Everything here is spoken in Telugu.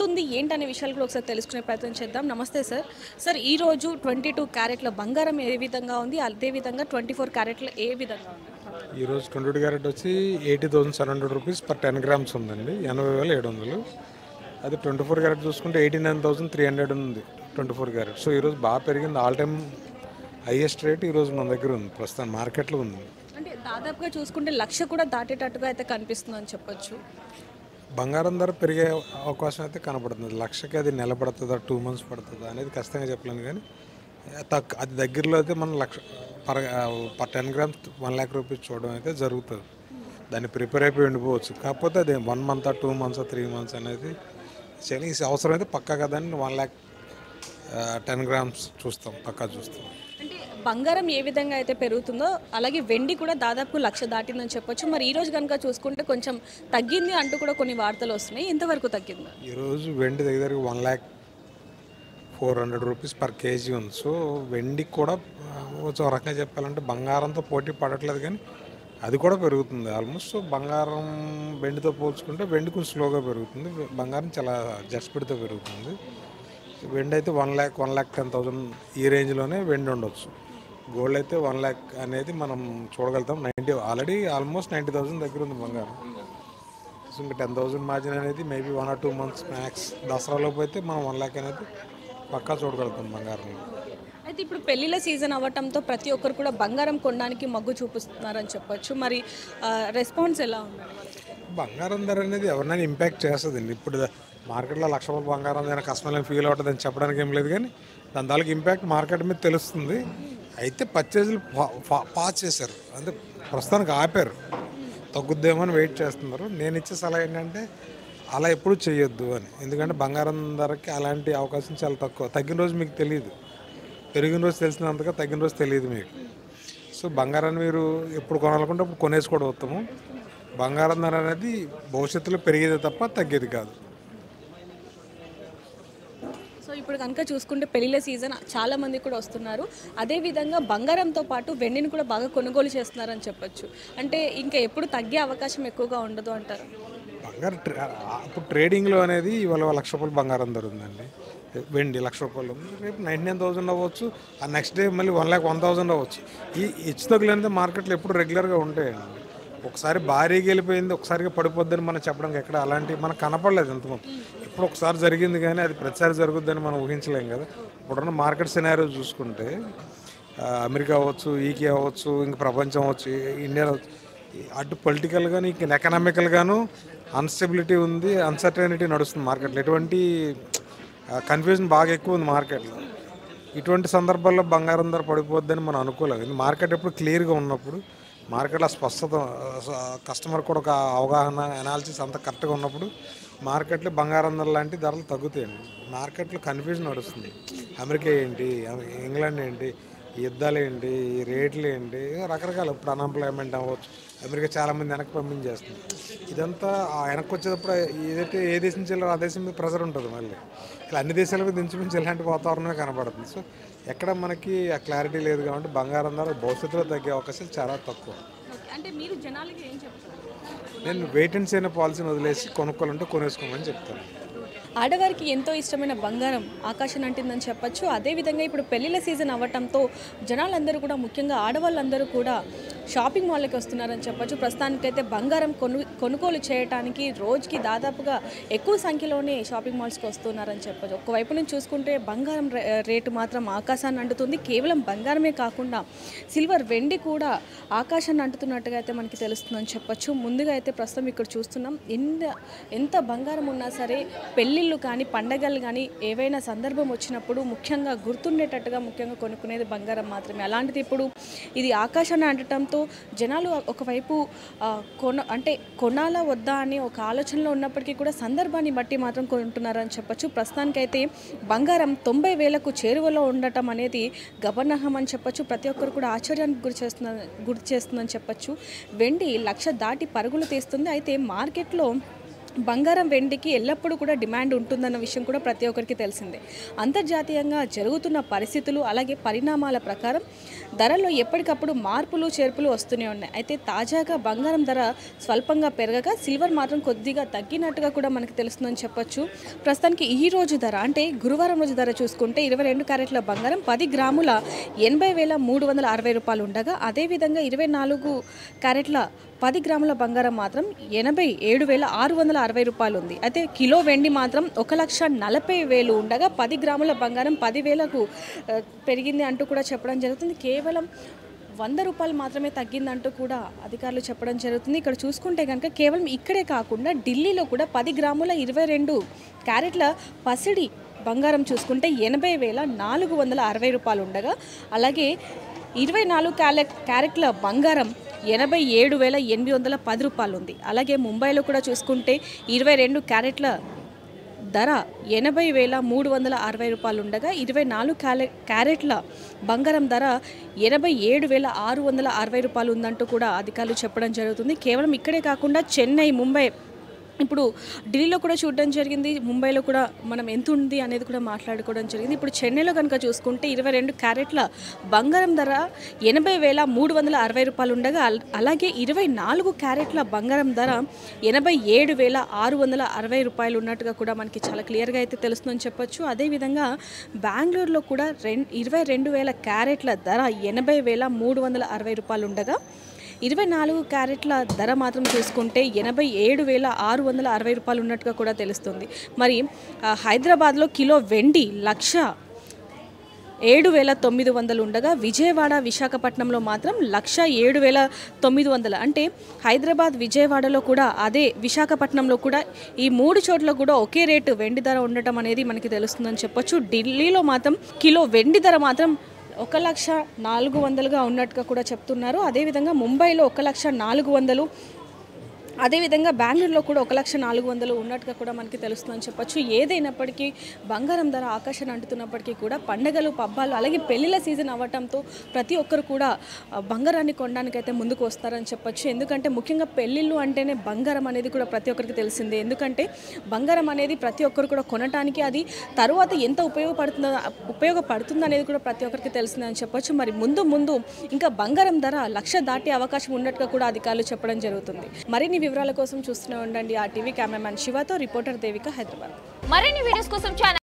ఉంది ఏంటనే విషయాలు కూడా ఒకసారి తెలుసుకునే ప్రయత్నం చేద్దాం. నమస్తే సార్. సార్ ఈరోజు 22 క్యారెట్ల బంగారం ఏ విధంగా ఉంది? అదేవిధంగా 24 క్యారెట్ల ఏ విధంగా ఉంది? ఈరోజు 22 క్యారెట్ వచ్చి 80,700 రూపీస్ పర్ 10 గ్రామ్స్ ఉందండి, 80,700. అది 24 క్యారెట్ చూసుకుంటే 89,300 ఉంది 24 క్యారెట్. సో ఈరోజు బాగా పెరిగింది, ఆల్ టైమ్ హైయెస్ట్ రేట్ ఈరోజు మన దగ్గర ఉంది, ప్రస్తుతం మార్కెట్లో ఉంది. అంటే దాదాపుగా చూసుకుంటే 1,00,000 కూడా దాటేటట్టుగా అయితే కనిపిస్తుందని చెప్పొచ్చు. బంగారం ధర పెరిగే అవకాశం అయితే కనపడుతుంది. 1,00,000కి అది నిలబడుతుందా, 2 months పడుతుందా అనేది ఖచ్చితంగా చెప్పలేను. కానీ అది దగ్గరలో అయితే మనం పర్ 10 గ్రామ్స్ 1,00,000 రూపీస్ చూడడం అయితే జరుగుతుంది. దాన్ని ప్రిపేర్ అయిపోయి ఉండిపోవచ్చు. కాకపోతే అది 1 month 2 months 3 months అనేది చాలా అవసరం అయితే పక్కా కదండి. 1,10 గ్రామ్స్ చూస్తాం, పక్కా చూస్తాం. అంటే బంగారం ఏ విధంగా అయితే పెరుగుతుందో అలాగే వెండి కూడా దాదాపు 1,00,000 దాటిందని చెప్పొచ్చు. మరి ఈ రోజు కనుక చూసుకుంటే కొంచెం తగ్గింది అంటూ కూడా కొన్ని వార్తలు వస్తున్నాయి. ఎంతవరకు తగ్గింది? ఈరోజు వెండి దగ్గర 1,400 రూపీస్ పర్ కేజీ ఉంది. సో వెండికి కూడా ఒక రకంగా చెప్పాలంటే బంగారంతో పోటీ పడట్లేదు, కానీ అది కూడా పెరుగుతుంది ఆల్మోస్ట్. సో బంగారం వెండితో పోల్చుకుంటే వెండి కొంచెం స్లోగా పెరుగుతుంది, బంగారం చాలా జస్పిడితో పెరుగుతుంది. వెండి అయితే 1,00,000 1,10,000 ఈ రేంజ్లోనే వెండి ఉండొచ్చు. గోల్డ్ అయితే 1,00,000 అనేది మనం చూడగలుగుతాం. ఆల్రెడీ ఆల్మోస్ట్ 90,000 దగ్గర ఉంది బంగారం. సో ఇంకా 10,000 మార్జిన్ అనేది మేబీ 1 or 2 months మ్యాక్స్. దసరాలోపు అయితే మనం 1,00,000 అనేది పక్కా చూడగలుగుతాం బంగారం. అయితే ఇప్పుడు పెళ్లిళ్ళ సీజన్ అవ్వటంతో ప్రతి ఒక్కరు కూడా బంగారం కొనడానికి మొగ్గు చూపిస్తున్నారని చెప్పొచ్చు. మరి రెస్పాన్స్ ఎలా ఉంది? బంగారం ధర అనేది ఎవరినైనా ఇంపాక్ట్ చేస్తుందండి. ఇప్పుడు మార్కెట్లో 1,00,000 రూపాయల బంగారం ఏదైనా కస్టమర్లు ఫీల్ అవుతుంది అని చెప్పడానికి ఏం లేదు, కానీ దాని తాలూకు ఇంపాక్ట్ మార్కెట్ మీద తెలుస్తుంది. అయితే పర్చేజులు పాజ్ చేశారు, అంటే ప్రస్తుతానికి ఆపారు. తగ్గుద్దేమో అని వెయిట్ చేస్తున్నారు. నేను ఇచ్చే సలహా ఏంటంటే అలా ఎప్పుడు చేయొద్దు అని. ఎందుకంటే బంగారం ధరకి అలాంటి అవకాశం చాలా తక్కువ. తగ్గిన రోజు మీకు తెలియదు, పెరిగిన రోజు తెలిసినంతగా తగ్గిన రోజు తెలియదు మీకు. సో బంగారాన్ని మీరు ఎప్పుడు కొనాలనుకుంటే అప్పుడు కొనేసుకోవడం ఉత్తమం. బంగారం ధర అనేది భవిష్యత్తులో పెరిగేది తప్ప తగ్గేది కాదు. సో ఇప్పుడు కనుక చూసుకుంటే పెళ్లిళ్ళ సీజన్ చాలా మంది కూడా వస్తున్నారు. అదేవిధంగా బంగారంతో పాటు వెండిని కూడా బాగా కొనుగోలు చేస్తున్నారని చెప్పొచ్చు. అంటే ఇంకా ఎప్పుడు తగ్గే అవకాశం ఎక్కువగా ఉండదు అంటారు. బంగారం ఇప్పుడు ట్రేడింగ్లో అనేది ఇవాళ 1,00,000 రూపాయలు బంగారం ధర ఉందండి, వెండి 1,00,000 రూపాయలు ఉంది. రేపు 99,000 అవ్వచ్చు, ఆ నెక్స్ట్ డే మళ్ళీ 1,01,000 అవ్వచ్చు. ఈ హెచ్చుతగ్గులు మార్కెట్లో ఎప్పుడు రెగ్యులర్గా ఉంటాయండి. ఒకసారి భారీగా వెళ్ళిపోయింది, ఒకసారిగా పడిపోద్దని మనం చెప్పడానికి ఎక్కడ అలాంటివి మనకు కనపడలేదు ఇంతకుముందు. ఇప్పుడు ఒకసారి జరిగింది, కానీ అది ప్రతిసారి జరుగుద్దని మనం ఊహించలేం కదా. ఇప్పుడున్న మార్కెట్ సినారియో చూసుకుంటే అమెరికా అవ్వచ్చు, ఈకే అవ్వచ్చు, ఇంక ప్రపంచం అవ్వచ్చు, ఇండియా అవ్వచ్చు, అటు పొలిటికల్గాను ఇంక ఎకనామికల్గాను అన్స్టెబిలిటీ ఉంది, అన్సర్టనిటీ నడుస్తుంది మార్కెట్లో. ఎటువంటి కన్ఫ్యూజన్ బాగా ఎక్కువ ఉంది మార్కెట్లో. ఇటువంటి సందర్భాల్లో బంగారం ధర పడిపోద్దని మనం అనుకోలేదు. మార్కెట్ ఎప్పుడు క్లియర్గా ఉన్నప్పుడు, మార్కెట్లో స్పష్టత, కస్టమర్ కూడా ఒక అవగాహన, అనాలిసిస్ అంతా కరెక్ట్గా ఉన్నప్పుడు మార్కెట్లో బంగారం ధర లాంటి ధరలు తగ్గుతాయండి. మార్కెట్లో కన్ఫ్యూజన్ నడుస్తుంది. అమెరికా ఏంటి, ఇంగ్లాండ్ ఏంటి, యుద్ధాలు ఏంటి, రేట్లు ఏంటి, రకరకాల. ఇప్పుడు అన్ఎంప్లాయ్మెంట్ అవ్వచ్చు, అమెరికా చాలామంది వెనక్కి పంపించేస్తుంది. ఇదంతా వెనక్కి వచ్చేటప్పుడు ఏదైతే ఏ దేశం నుంచి వెళ్ళారో ఆ దేశం మీద ప్రెజర్ ఉంటుంది. మళ్ళీ ఇలా అన్ని దేశాల మీద ఇంచుమించు ఇలాంటి వాతావరణమే కనబడుతుంది. సో ఎక్కడ మనకి ఆ క్లారిటీ లేదు, కాబట్టి బంగారం ధర భవిష్యత్తులో తగ్గే అవకాశాలు చాలా తక్కువ. అంటే మీరు జనాలకి ఏం చెప్తారు? నేను వెయిట్ అండ్ సీ అనే పాలసీని వదిలేసి కొనుక్కోవాలంటే కొనేసుకోమని చెప్తాను. ఆడవారికి ఎంతో ఇష్టమైన బంగారం ఆకాశం అంటిందని చెప్పొచ్చు. అదేవిధంగా ఇప్పుడు పెళ్లిళ్ళ సీజన్ అవ్వటంతో జనాలందరూ కూడా, ముఖ్యంగా ఆడవాళ్ళందరూ కూడా షాపింగ్ మాల్కి వస్తున్నారని చెప్పొచ్చు. ప్రస్తుతానికైతే బంగారం కొనుగోలు చేయడానికి రోజుకి దాదాపుగా ఎక్కువ సంఖ్యలోనే షాపింగ్ మాల్స్కి వస్తున్నారని చెప్పొచ్చు. ఒకవైపు నుంచి చూసుకుంటే బంగారం రేటు మాత్రం ఆకాశాన్ని అంటుతుంది. కేవలం బంగారమే కాకుండా సిల్వర్, వెండి కూడా ఆకాశాన్ని అంటుతున్నట్టుగా అయితే మనకి తెలుస్తుందని చెప్పొచ్చు. ముందుగా అయితే ప్రస్తుతం ఇక్కడ చూస్తున్నాం, ఎంత బంగారం ఉన్నా సరే పెళ్లిళ్ళు కానీ పండగలు కానీ ఏవైనా సందర్భం వచ్చినప్పుడు ముఖ్యంగా గుర్తుండేటట్టుగా ముఖ్యంగా కొనుక్కునేది బంగారం మాత్రమే. అలాంటిది ఇప్పుడు ఇది ఆకాశాన్ని అంటడంతో జనాలు ఒకవైపు కొనాలా వద్దా అని ఒక ఆలోచనలో ఉన్నప్పటికీ కూడా సందర్భాన్ని బట్టి మాత్రం కొంటున్నారని చెప్పొచ్చు. ప్రస్తుతానికైతే బంగారం 90,000కు చేరువలో ఉండటం అనేది గమనార్హం అని చెప్పొచ్చు. ప్రతి ఒక్కరు కూడా ఆశ్చర్యానికి గురి చేస్తుందని చెప్పొచ్చు. వెండి 1,00,000 దాటి పరుగులు తీస్తుంది. అయితే మార్కెట్లో బంగారం వెండికి ఎల్లప్పుడూ కూడా డిమాండ్ ఉంటుందన్న విషయం కూడా ప్రతి ఒక్కరికి తెలిసిందే. అంతర్జాతీయంగా జరుగుతున్న పరిస్థితులు అలాగే పరిణామాల ప్రకారం ధరల్లో ఎప్పటికప్పుడు మార్పులు చేర్పులు వస్తూనే ఉన్నాయి. అయితే తాజాగా బంగారం ధర స్వల్పంగా పెరగగా సిల్వర్ మాత్రం కొద్దిగా తగ్గినట్టుగా కూడా మనకు తెలుస్తుందని చెప్పొచ్చు. ప్రస్తుతానికి ఈ రోజు ధర అంటే గురువారం రోజు ధర చూసుకుంటే 22 క్యారెట్ల బంగారం 10 గ్రాముల 80,360 రూపాయలు ఉండగా, అదేవిధంగా 24 క్యారెట్ల 10 గ్రాముల బంగారం మాత్రం 87,660 రూపాయలు ఉంది. అయితే కిలో వెండి మాత్రం 1,40,000 ఉండగా 10 గ్రాముల బంగారం 10,000కు పెరిగింది అంటూ కూడా చెప్పడం జరుగుతుంది. కేవలం 100 రూపాయలు మాత్రమే తగ్గిందంటూ కూడా అధికారులు చెప్పడం జరుగుతుంది. ఇక్కడ చూసుకుంటే కనుక కేవలం ఇక్కడే కాకుండా ఢిల్లీలో కూడా 10 గ్రాముల 22 క్యారెట్ల పసిడి బంగారం చూసుకుంటే 80,460 రూపాయలు ఉండగా, అలాగే 24 క్యారెట్ల బంగారం 87,810 రూపాయలు ఉంది. అలాగే ముంబైలో కూడా చూసుకుంటే 22 క్యారెట్ల ధర 80,360 రూపాయలు ఉండగా, 24 క్యారెట్ల బంగారం ధర 87,660 రూపాయలు ఉందంటూ కూడా అధికారులు చెప్పడం జరుగుతుంది. కేవలం ఇక్కడే కాకుండా చెన్నై, ముంబై, ఇప్పుడు ఢిల్లీలో కూడా చూడడం జరిగింది, ముంబైలో కూడా మనం ఎంత ఉంది అనేది కూడా మాట్లాడుకోవడం జరిగింది. ఇప్పుడు చెన్నైలో కనుక చూసుకుంటే 22 క్యారెట్ల బంగారం ధర 80,360 రూపాయలు ఉండగా, అలాగే 24 క్యారెట్ల బంగారం ధర 87,660 రూపాయలు ఉన్నట్టుగా కూడా మనకి చాలా క్లియర్గా అయితే తెలుస్తుందని చెప్పొచ్చు. అదేవిధంగా బెంగళూరులో కూడా 22,000 క్యారెట్ల ధర 80,360 రూపాయలు ఉండగా, 24 క్యారెట్ల ధర మాత్రం చూసుకుంటే 87,660 రూపాయలు ఉన్నట్టుగా కూడా తెలుస్తుంది. మరి హైదరాబాద్లో కిలో వెండి 1,07,900 ఉండగా, విజయవాడ, విశాఖపట్నంలో మాత్రం 1,07,900. అంటే హైదరాబాద్, విజయవాడలో కూడా అదే విశాఖపట్నంలో కూడా ఈ 3 చోట్ల కూడా ఒకే రేటు వెండి ధర ఉండటం అనేది మనకి తెలుస్తుందని చెప్పొచ్చు. ఢిల్లీలో మాత్రం కిలో వెండి ధర మాత్రం 1,04,000గా ఉన్నట్టుగా కూడా చెప్తున్నారు. అదేవిధంగా ముంబైలో 1,04,000, అదేవిధంగా బెంగళూరులో కూడా 1,04,000 ఉన్నట్టుగా కూడా మనకి తెలుస్తుందని చెప్పొచ్చు. ఏదైనప్పటికీ బంగారం ధర ఆకాశాన్ని అంటుతున్నప్పటికీ కూడా పండగలు, పబ్బాలు అలాగే పెళ్లిళ్ళ సీజన్ అవ్వటంతో ప్రతి ఒక్కరు కూడా బంగారాన్ని కొనడానికైతే ముందుకు వస్తారని చెప్పొచ్చు. ఎందుకంటే ముఖ్యంగా పెళ్ళిళ్ళు అంటేనే బంగారం అనేది కూడా ప్రతి ఒక్కరికి తెలిసిందే. ఎందుకంటే బంగారం అనేది ప్రతి ఒక్కరు కూడా కొనటానికి, అది తరువాత ఎంత ఉపయోగపడుతుందో అనేది కూడా ప్రతి ఒక్కరికి తెలిసిందని చెప్పొచ్చు. మరి ముందు ఇంకా బంగారం ధర 1,00,000 దాటే అవకాశం ఉన్నట్టుగా కూడా అధికారులు చెప్పడం జరుగుతుంది. మరిన్ని వివరాల కోసం చూస్తూనే ఉండండి RTV. కెమెరామ్యాన్ శివతో రిపోర్టర్ దేవిక, హైదరాబాద్. మరిన్ని వీడియోస్ కోసం